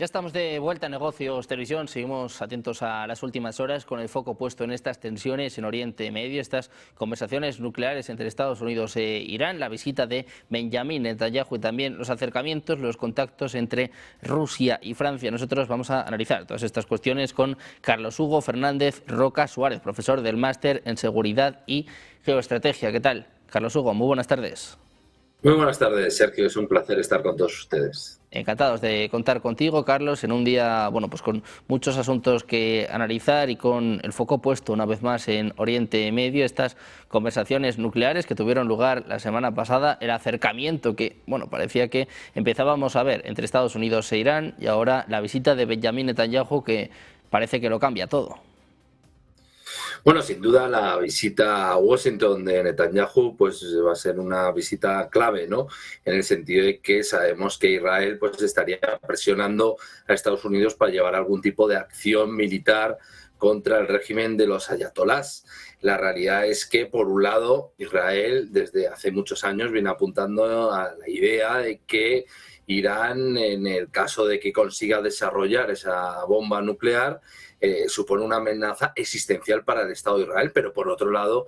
Ya estamos de vuelta a Negocios Televisión, seguimos atentos a las últimas horas con el foco puesto en estas tensiones en Oriente Medio, estas conversaciones nucleares entre Estados Unidos e Irán, la visita de Benjamin Netanyahu y también los acercamientos, los contactos entre Rusia y Francia. Nosotros vamos a analizar todas estas cuestiones con Carlos Hugo Fernández Roca Suárez, profesor del Máster en Seguridad y Geoestrategia. ¿Qué tal? Carlos Hugo, muy buenas tardes. Muy buenas tardes, Sergio. Es un placer estar con todos ustedes. Encantados de contar contigo, Carlos, en un día, pues con muchos asuntos que analizar y con el foco puesto una vez más en Oriente Medio, estas conversaciones nucleares que tuvieron lugar la semana pasada, el acercamiento que, parecía que empezábamos a ver entre Estados Unidos e Irán y ahora la visita de Benjamin Netanyahu que parece que lo cambia todo. Bueno, sin duda la visita a Washington de Netanyahu pues va a ser una visita clave, ¿no? En el sentido de que sabemos que Israel pues estaría presionando a Estados Unidos para llevar algún tipo de acción militar contra el régimen de los ayatolás. La realidad es que, por un lado, Israel desde hace muchos años viene apuntando a la idea de que Irán, en el caso de que consiga desarrollar esa bomba nuclear, supone una amenaza existencial para el Estado de Israel, pero por otro lado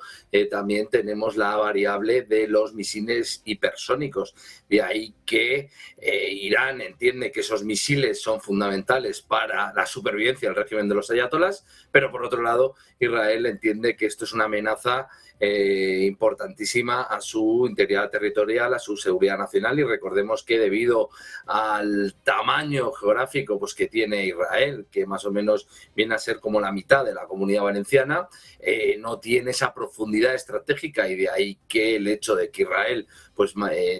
también tenemos la variable de los misiles hipersónicos. De ahí que Irán entiende que esos misiles son fundamentales para la supervivencia del régimen de los ayatolás, pero por otro lado Israel entiende que esto es una amenaza importantísima a su integridad territorial, a su seguridad nacional, y recordemos que debido al tamaño geográfico pues, que tiene Israel, que más o menos viene a ser como la mitad de la Comunidad Valenciana, no tiene esa profundidad estratégica, y de ahí que el hecho de que Israel pues,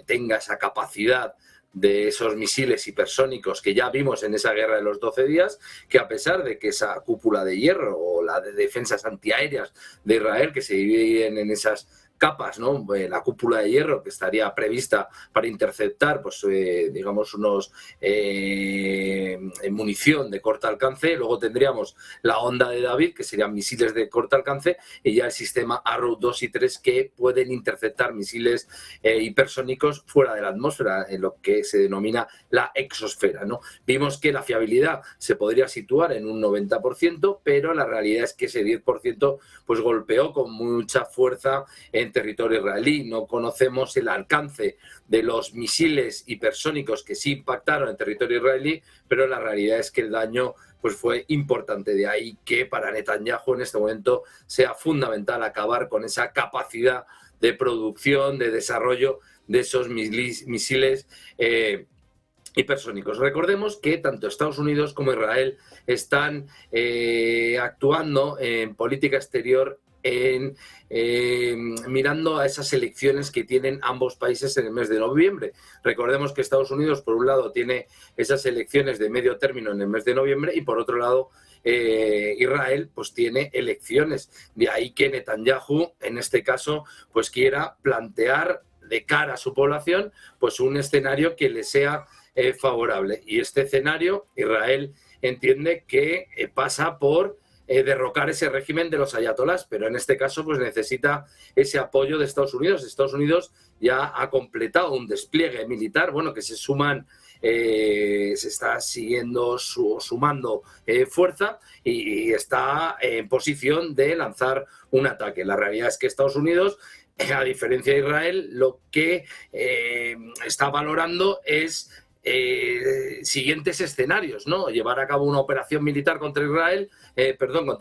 tenga esa capacidad de esos misiles hipersónicos que ya vimos en esa guerra de los 12 días, que a pesar de que esa cúpula de hierro o la de defensas antiaéreas de Israel, que se dividen en esas capas, ¿no? La cúpula de hierro que estaría prevista para interceptar, pues digamos, unos munición de corto alcance. Luego tendríamos la onda de David, que serían misiles de corto alcance, y ya el sistema Arrow 2 y 3, que pueden interceptar misiles hipersónicos fuera de la atmósfera, en lo que se denomina la exosfera, ¿no? Vimos que la fiabilidad se podría situar en un 90%, pero la realidad es que ese 10% pues golpeó con mucha fuerza en territorio israelí. No conocemos el alcance de los misiles hipersónicos que sí impactaron en territorio israelí, pero la realidad es que el daño pues fue importante. De ahí que para Netanyahu en este momento sea fundamental acabar con esa capacidad de producción, de desarrollo de esos misiles hipersónicos. Recordemos que tanto Estados Unidos como Israel están actuando en política exterior mirando a esas elecciones que tienen ambos países en el mes de noviembre. Recordemos que Estados Unidos, por un lado, tiene esas elecciones de medio término en el mes de noviembre, y por otro lado, Israel pues tiene elecciones. De ahí que Netanyahu, en este caso, pues quiera plantear de cara a su población pues un escenario que le sea favorable. Y este escenario, Israel entiende que pasa por derrocar ese régimen de los ayatolás, pero en este caso pues necesita ese apoyo de Estados Unidos. Estados Unidos ya ha completado un despliegue militar, que se suman, se está sumando fuerza, y está en posición de lanzar un ataque. La realidad es que Estados Unidos, a diferencia de Israel, lo que está valorando es siguientes escenarios, ¿no? Llevar a cabo una operación militar contra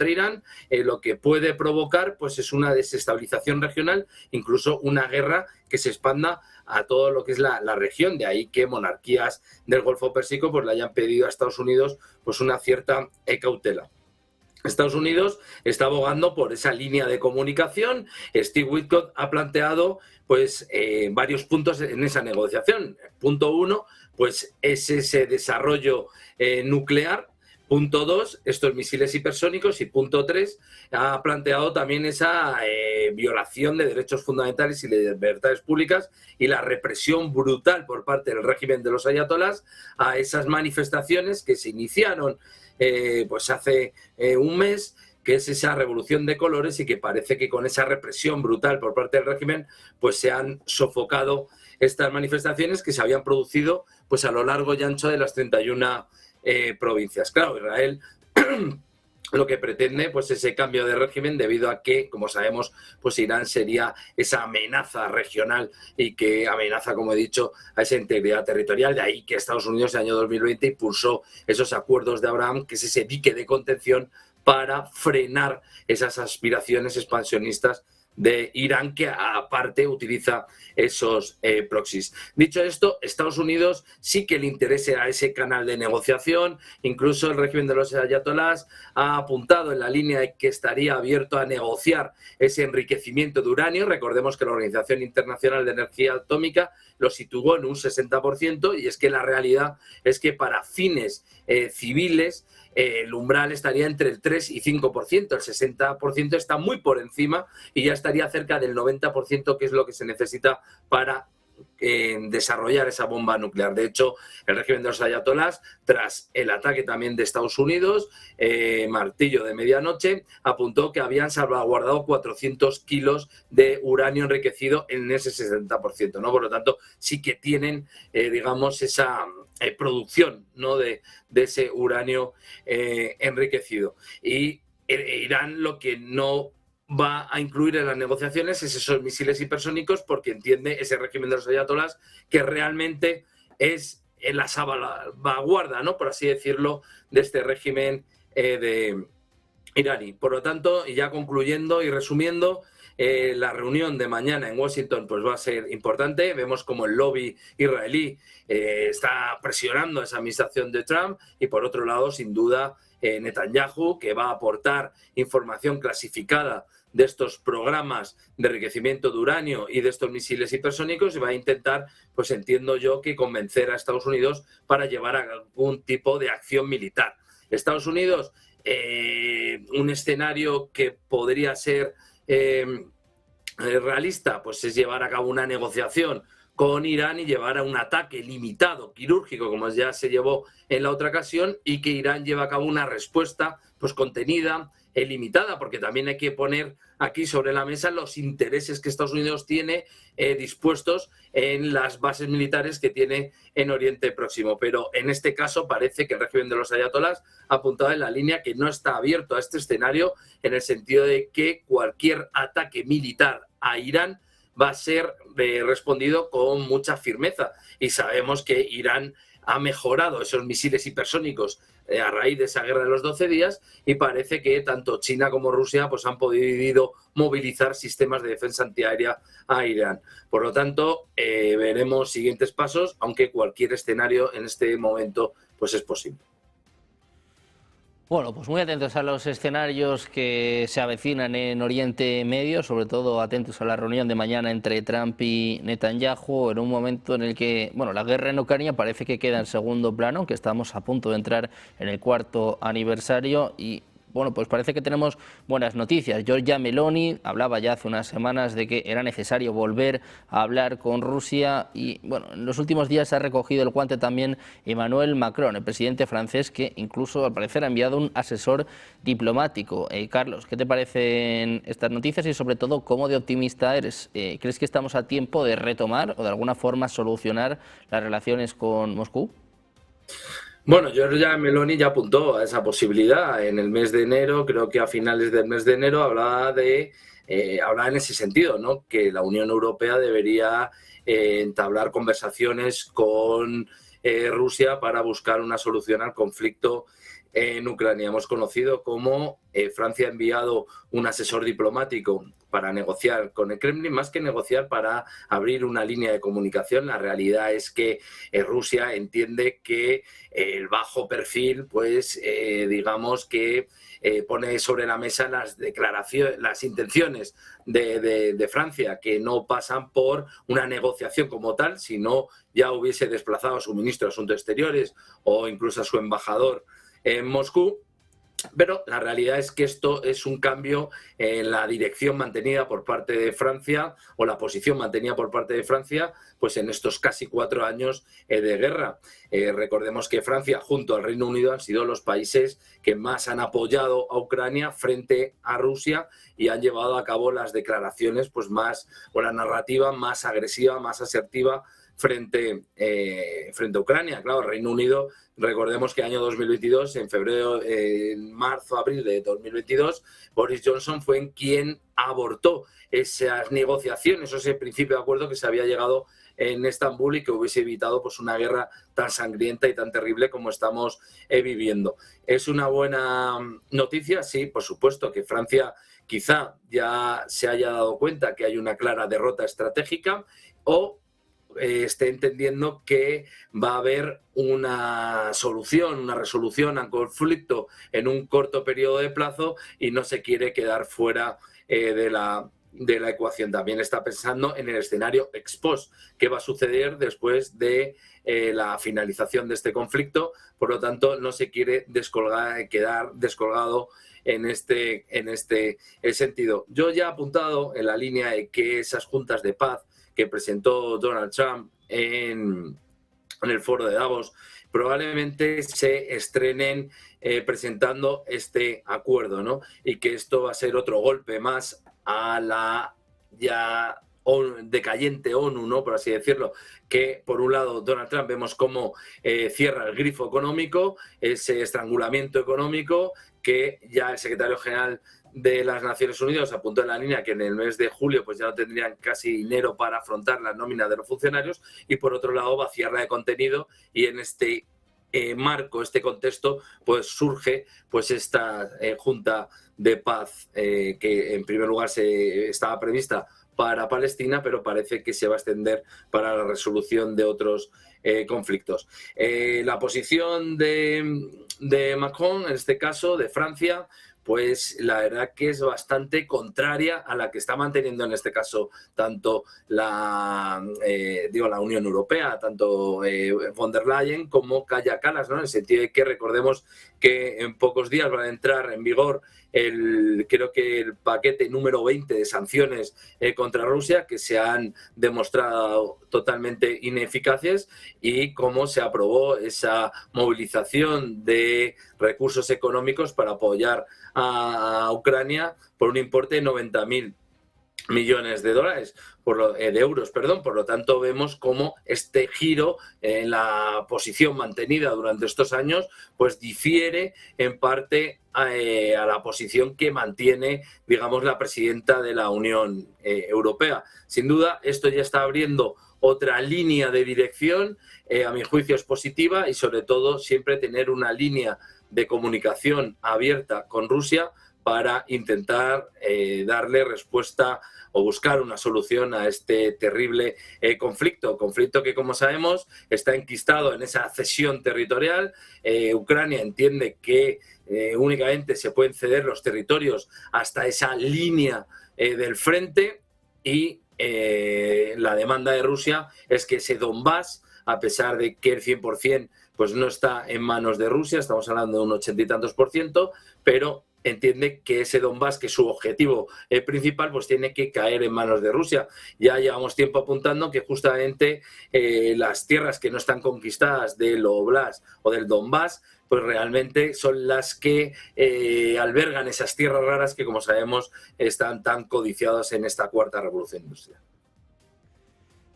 Irán, lo que puede provocar pues es una desestabilización regional, incluso una guerra que se expanda a todo lo que es la región. De ahí que monarquías del Golfo Pérsico pues le hayan pedido a Estados Unidos pues una cierta cautela. Estados Unidos está abogando por esa línea de comunicación. Steve Witkoff ha planteado pues varios puntos en esa negociación. Punto 1, pues es ese desarrollo nuclear. Punto 2, estos misiles hipersónicos. Y punto 3, ha planteado también esa violación de derechos fundamentales y de libertades públicas y la represión brutal por parte del régimen de los ayatolás a esas manifestaciones que se iniciaron pues hace un mes, que es esa revolución de colores, y que parece que con esa represión brutal por parte del régimen pues se han sofocado estas manifestaciones que se habían producido pues a lo largo y ancho de las 31 provincias. Claro, Israel lo que pretende pues ese cambio de régimen debido a que, como sabemos, pues Irán sería esa amenaza regional y que amenaza, como he dicho, a esa integridad territorial. De ahí que Estados Unidos en el año 2020 impulsó esos acuerdos de Abraham, que es ese dique de contención para frenar esas aspiraciones expansionistas de Irán, que aparte utiliza esos proxies. Dicho esto, Estados Unidos sí que le interesa a ese canal de negociación. Incluso el régimen de los ayatolás ha apuntado en la línea de que estaría abierto a negociar ese enriquecimiento de uranio. Recordemos que la Organización Internacional de Energía Atómica lo situó en un 60%, y es que la realidad es que para fines civiles el umbral estaría entre el 3 y 5%, el 60% está muy por encima y ya estaría cerca del 90%, que es lo que se necesita para desarrollar esa bomba nuclear. De hecho, el régimen de los ayatolás, tras el ataque también de Estados Unidos, martillo de medianoche, apuntó que habían salvaguardado 400 kilos de uranio enriquecido en ese 60%, ¿no? Por lo tanto, sí que tienen, digamos, esa producción, ¿no?, de ese uranio enriquecido. Y Irán lo que no va a incluir en las negociaciones es esos misiles hipersónicos, porque entiende ese régimen de los ayatolás que realmente es la salvaguarda, ¿no?, por así decirlo, de este régimen de iraní. Por lo tanto, y ya concluyendo y resumiendo, la reunión de mañana en Washington pues va a ser importante. Vemos como el lobby israelí está presionando a esa administración de Trump, y por otro lado, sin duda, Netanyahu, que va a aportar información clasificada de estos programas de enriquecimiento de uranio y de estos misiles hipersónicos, y va a intentar, pues entiendo yo, que convencer a Estados Unidos para llevar a algún tipo de acción militar. Estados Unidos, un escenario que podría ser realista, pues es llevar a cabo una negociación con Irán y llevar a un ataque limitado, quirúrgico, como ya se llevó en la otra ocasión, y que Irán lleve a cabo una respuesta pues contenida, limitada, porque también hay que poner aquí sobre la mesa los intereses que Estados Unidos tiene dispuestos en las bases militares que tiene en Oriente Próximo. Pero en este caso parece que el régimen de los ayatolás ha apuntado en la línea que no está abierto a este escenario, en el sentido de que cualquier ataque militar a Irán va a ser respondido con mucha firmeza. Y sabemos que Irán ha mejorado esos misiles hipersónicos a raíz de esa guerra de los 12 días, y parece que tanto China como Rusia pues han podido movilizar sistemas de defensa antiaérea a Irán. Por lo tanto, veremos siguientes pasos, aunque cualquier escenario en este momento pues es posible. Bueno, pues muy atentos a los escenarios que se avecinan en Oriente Medio, sobre todo atentos a la reunión de mañana entre Trump y Netanyahu, en un momento en el que, bueno, la guerra en Ucrania parece que queda en segundo plano, que estamos a punto de entrar en el 4º aniversario y, bueno, pues parece que tenemos buenas noticias. Giorgia Meloni hablaba ya hace unas semanas de que era necesario volver a hablar con Rusia y, bueno, en los últimos días ha recogido el guante también Emmanuel Macron, el presidente francés, que incluso al parecer ha enviado un asesor diplomático. Carlos, ¿qué te parecen estas noticias y sobre todo cómo de optimista eres? ¿Crees que estamos a tiempo de retomar o de alguna forma solucionar las relaciones con Moscú? Bueno, Giorgia Meloni ya apuntó a esa posibilidad en el mes de enero, creo que a finales del mes de enero hablaba en ese sentido, ¿no?, que la Unión Europea debería entablar conversaciones con Rusia para buscar una solución al conflicto en Ucrania. Hemos conocido cómo Francia ha enviado un asesor diplomático para negociar con el Kremlin, más que negociar, para abrir una línea de comunicación. La realidad es que Rusia entiende que el bajo perfil, pues digamos que pone sobre la mesa las declaraciones, las intenciones de Francia, que no pasan por una negociación como tal, sino ya hubiese desplazado a su ministro de Asuntos Exteriores o incluso a su embajador en Moscú. Pero la realidad es que esto es un cambio en la dirección mantenida por parte de Francia, o la posición mantenida por parte de Francia, pues en estos casi 4 años de guerra. Recordemos que Francia junto al Reino Unido han sido los países que más han apoyado a Ucrania frente a Rusia y han llevado a cabo las declaraciones pues más, o la narrativa más agresiva, más asertiva frente a Ucrania. Claro, Reino Unido, recordemos que año 2022, en febrero, en marzo, abril de 2022, Boris Johnson fue quien abortó esas negociaciones, ese principio de acuerdo que se había llegado en Estambul y que hubiese evitado pues una guerra tan sangrienta y tan terrible como estamos viviendo. ¿Es una buena noticia? Sí, por supuesto, que Francia quizá ya se haya dado cuenta que hay una clara derrota estratégica o esté entendiendo que va a haber una solución, una resolución al conflicto en un corto periodo de plazo y no se quiere quedar fuera de la ecuación. También está pensando en el escenario ex post, qué va a suceder después de la finalización de este conflicto. Por lo tanto, no se quiere quedar descolgado en este sentido. Yo ya he apuntado en la línea de que esas juntas de paz que presentó Donald Trump en el foro de Davos probablemente se estrenen presentando este acuerdo, ¿no? Y que esto va a ser otro golpe más a la ya decayente ONU, ¿no? Por así decirlo, que por un lado Donald Trump vemos cómo cierra el grifo económico, ese estrangulamiento económico que ya el secretario general de las Naciones Unidas apuntó en la línea que en el mes de julio pues ya no tendrían casi dinero para afrontar la nómina de los funcionarios, y por otro lado vaciarla de contenido, y en este marco, este contexto, pues surge pues esta junta de paz que en primer lugar estaba prevista para Palestina, pero parece que se va a extender para la resolución de otros conflictos. La posición de Macron, en este caso, de Francia, pues la verdad que es bastante contraria a la que está manteniendo en este caso tanto la Unión Europea, tanto von der Leyen como Kaja Kallas, ¿no? En el sentido de que recordemos que en pocos días va a entrar en vigor creo que el paquete número 20 de sanciones contra Rusia, que se han demostrado totalmente ineficaces, y cómo se aprobó esa movilización de recursos económicos para apoyar a Ucrania por un importe de 90.000 millones de dólares, de euros, perdón. Por lo tanto, vemos cómo este giro en la posición mantenida durante estos años pues difiere en parte a la posición que mantiene, digamos, la presidenta de la Unión Europea. Sin duda, esto ya está abriendo otra línea de dirección, a mi juicio es positiva, y sobre todo siempre tener una línea de comunicación abierta con Rusia para intentar darle respuesta o buscar una solución a este terrible conflicto que, como sabemos, está enquistado en esa cesión territorial. Ucrania entiende que únicamente se pueden ceder los territorios hasta esa línea del frente, y la demanda de Rusia es que ese Donbass, a pesar de que el 100% pues no está en manos de Rusia, estamos hablando de un 80 y tantos %, pero entiende que ese Donbass, que es su objetivo principal, pues tiene que caer en manos de Rusia. Ya llevamos tiempo apuntando que justamente las tierras que no están conquistadas del Oblast o del Donbass, pues realmente son las que albergan esas tierras raras que, como sabemos, están tan codiciadas en esta cuarta revolución industrial.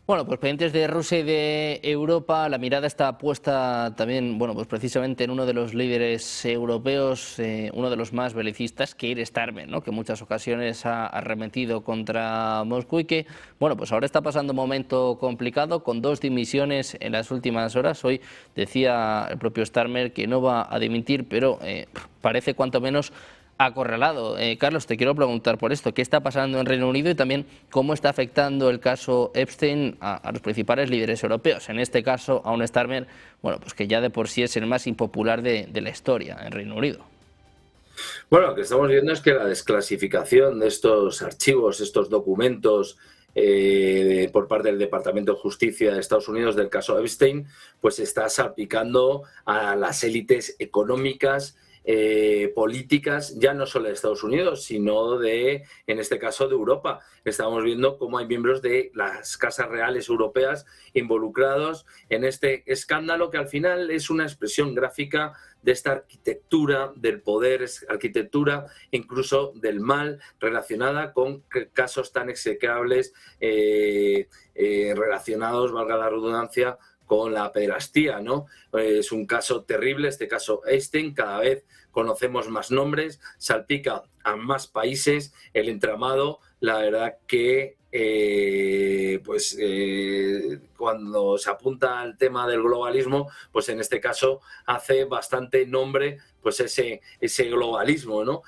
Bueno, pues pendientes de Rusia y de Europa, la mirada está puesta también, bueno, pues precisamente en uno de los líderes europeos, uno de los más belicistas, Keir Starmer, ¿no? Que en muchas ocasiones ha arremetido contra Moscú y que, bueno, pues ahora está pasando un momento complicado con 2 dimisiones en las últimas horas. Hoy decía el propio Starmer que no va a dimitir, pero parece cuanto menos acorralado. Carlos, te quiero preguntar por esto, ¿qué está pasando en Reino Unido y también cómo está afectando el caso Epstein a los principales líderes europeos? En este caso, a un Starmer, bueno, pues que ya de por sí es el más impopular de la historia en Reino Unido. Bueno, lo que estamos viendo es que la desclasificación de estos archivos, estos documentos por parte del Departamento de Justicia de Estados Unidos del caso Epstein, pues está salpicando a las élites económicas, políticas, ya no solo de Estados Unidos, sino en este caso, de Europa. Estamos viendo cómo hay miembros de las casas reales europeas involucrados en este escándalo, que al final es una expresión gráfica de esta arquitectura del poder, arquitectura incluso del mal, relacionada con casos tan execrables relacionados, valga la redundancia, con la pederastía, ¿no? Es un caso terrible, este caso Epstein. Cada vez conocemos más nombres, salpica a más países el entramado. La verdad que cuando se apunta al tema del globalismo, pues en este caso hace bastante nombre pues ese globalismo, ¿no?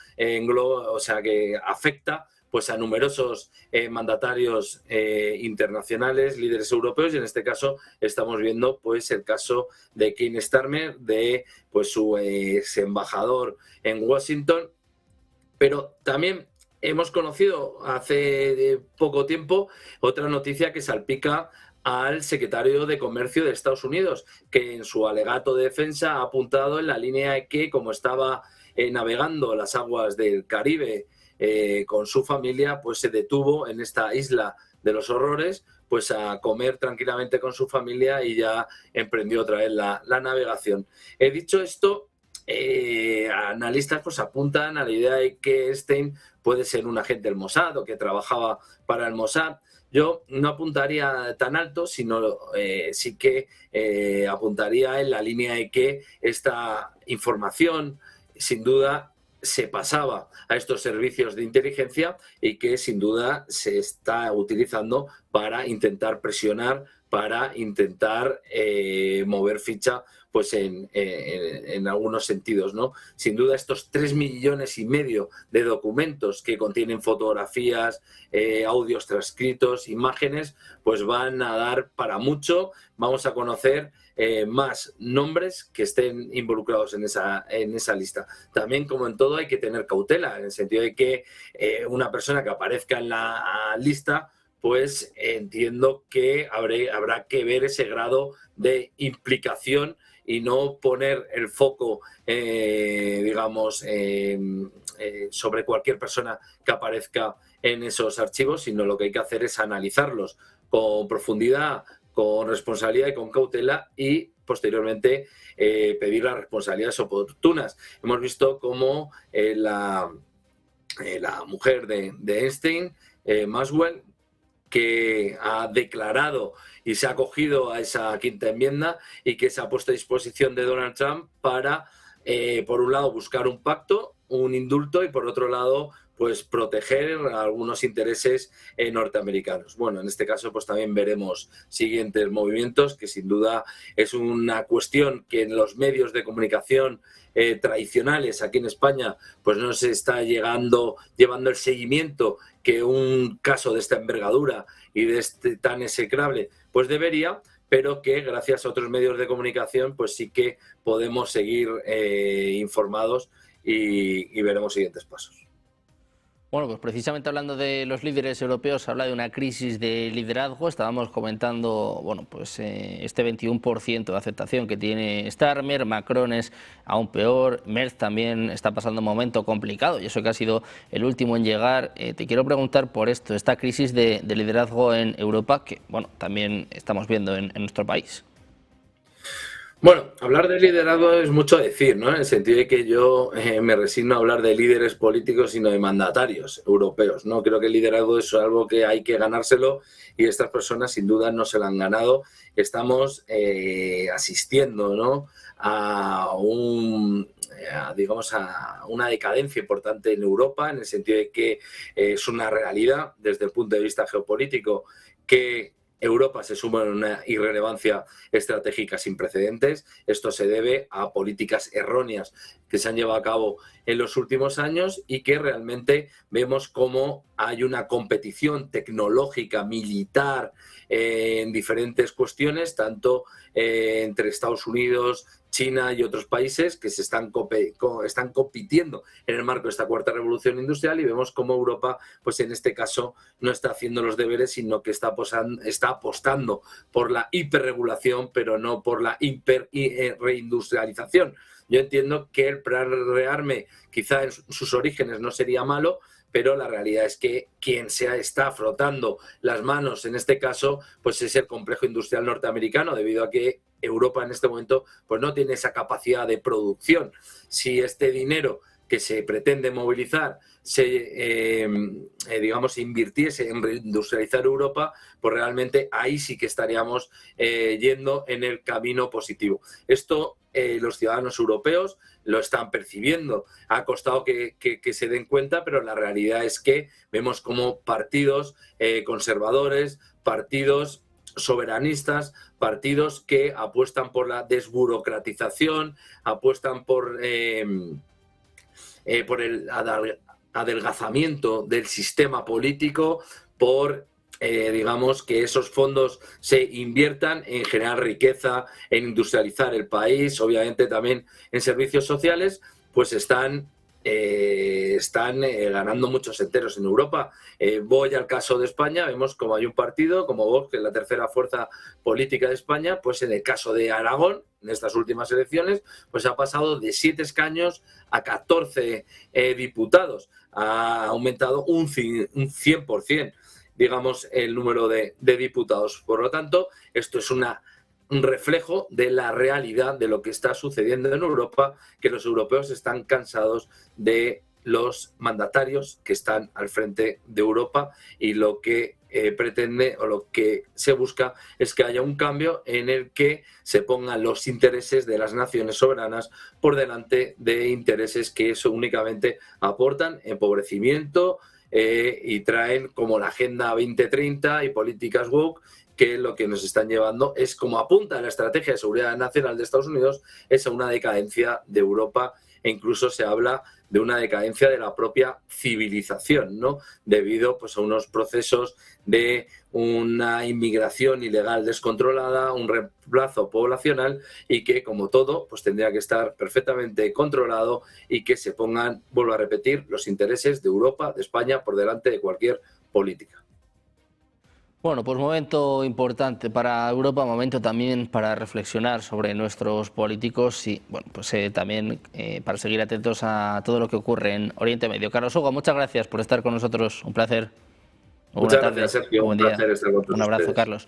O sea, que afecta pues a numerosos mandatarios internacionales, líderes europeos, y en este caso estamos viendo pues el caso de Keir Starmer, de pues su embajador en Washington. Pero también hemos conocido hace poco tiempo otra noticia que salpica al secretario de Comercio de Estados Unidos, que en su alegato de defensa ha apuntado en la línea de que, como estaba navegando las aguas del Caribe con su familia, pues se detuvo en esta isla de los horrores pues a comer tranquilamente con su familia y ya emprendió otra vez la navegación. He dicho esto, analistas pues apuntan a la idea de que Epstein puede ser un agente del Mossad o que trabajaba para el Mossad. Yo no apuntaría tan alto, sino sí que apuntaría en la línea de que esta información sin duda se pasaba a estos servicios de inteligencia y que sin duda se está utilizando para intentar presionar, para intentar mover ficha pues en algunos sentidos, ¿no? Sin duda estos 3,5 millones de documentos que contienen fotografías, audios transcritos, imágenes, pues van a dar para mucho. Vamos a conocer más nombres que estén involucrados en esa lista. También, como en todo, hay que tener cautela, en el sentido de que una persona que aparezca en la lista, pues entiendo que habrá que ver ese grado de implicación y no poner el foco, sobre cualquier persona que aparezca en esos archivos, sino lo que hay que hacer es analizarlos con profundidad, con responsabilidad y con cautela, y posteriormente pedir las responsabilidades oportunas. Hemos visto cómo la mujer de Epstein, Maxwell, que ha declarado y se ha acogido a esa quinta enmienda y que se ha puesto a disposición de Donald Trump para, por un lado, buscar un pacto, un indulto, y por otro lado, pues proteger algunos intereses norteamericanos. Bueno, en este caso pues también veremos siguientes movimientos, que sin duda es una cuestión que en los medios de comunicación tradicionales aquí en España pues no se está llevando el seguimiento que un caso de esta envergadura y de este tan execrable pues debería, pero que gracias a otros medios de comunicación pues sí que podemos seguir informados y veremos siguientes pasos. Bueno, pues precisamente hablando de los líderes europeos, habla de una crisis de liderazgo. Estábamos comentando, bueno, pues este 21% de aceptación que tiene Starmer. Macron es aún peor. Merz también está pasando un momento complicado, y eso que ha sido el último en llegar. Te quiero preguntar por esto, esta crisis de liderazgo en Europa, que, bueno, también estamos viendo en nuestro país. Bueno, hablar de liderazgo es mucho decir, ¿no? En el sentido de que yo me resigno a hablar de líderes políticos, sino de mandatarios europeos, ¿no? Creo que el liderazgo es algo que hay que ganárselo, y estas personas sin duda no se lo han ganado. Estamos asistiendo, ¿no?, a una decadencia importante en Europa, en el sentido de que es una realidad desde el punto de vista geopolítico que Europa se suma en una irrelevancia estratégica sin precedentes. Esto se debe a políticas erróneas que se han llevado a cabo en los últimos años, y que realmente vemos cómo hay una competición tecnológica, militar, en diferentes cuestiones, tanto entre Estados Unidos, China y otros países que se están compitiendo en el marco de esta cuarta revolución industrial, y vemos cómo Europa, pues en este caso, no está haciendo los deberes, sino que está apostando por la hiperregulación, pero no por la reindustrialización. Yo entiendo que el plan rearme quizá en sus orígenes no sería malo, pero la realidad es que quien se está frotando las manos en este caso pues es el complejo industrial norteamericano, debido a que Europa en este momento pues no tiene esa capacidad de producción. Si este dinero que se pretende movilizar digamos, invirtiese en reindustrializar Europa, pues realmente ahí sí que estaríamos yendo en el camino positivo. Esto los ciudadanos europeos lo están percibiendo. Ha costado que se den cuenta, pero la realidad es que vemos como partidos conservadores, partidos soberanistas, partidos que apuestan por la desburocratización, apuestan por el adelgazamiento del sistema político, por digamos que esos fondos se inviertan en generar riqueza, en industrializar el país, obviamente también en servicios sociales, pues están ganando muchos enteros en Europa. Voy al caso de España, vemos como hay un partido como Vox, que es la tercera fuerza política de España, pues en el caso de Aragón, en estas últimas elecciones, pues ha pasado de 7 escaños a 14 diputados. Ha aumentado un 100%, digamos, el número de diputados. Por lo tanto, esto es un reflejo de la realidad de lo que está sucediendo en Europa, que los europeos están cansados de los mandatarios que están al frente de Europa, y lo que pretende o lo que se busca es que haya un cambio en el que se pongan los intereses de las naciones soberanas por delante de intereses que eso únicamente aportan empobrecimiento y traen, como la Agenda 2030 y políticas woke, que lo que nos están llevando es, como apunta la Estrategia de Seguridad Nacional de Estados Unidos, es a una decadencia de Europa, e incluso se habla de una decadencia de la propia civilización, ¿no? Debido pues a unos procesos de una inmigración ilegal descontrolada, un reemplazo poblacional, y que, como todo, pues tendría que estar perfectamente controlado y que se pongan, vuelvo a repetir, los intereses de Europa, de España, por delante de cualquier política. Bueno, pues momento importante para Europa, momento también para reflexionar sobre nuestros políticos y bueno, pues también para seguir atentos a todo lo que ocurre en Oriente Medio. Carlos Hugo, muchas gracias por estar con nosotros, un placer. Muchas gracias, Sergio. Un buen día. Placer estar con todos Un abrazo, ustedes. Carlos.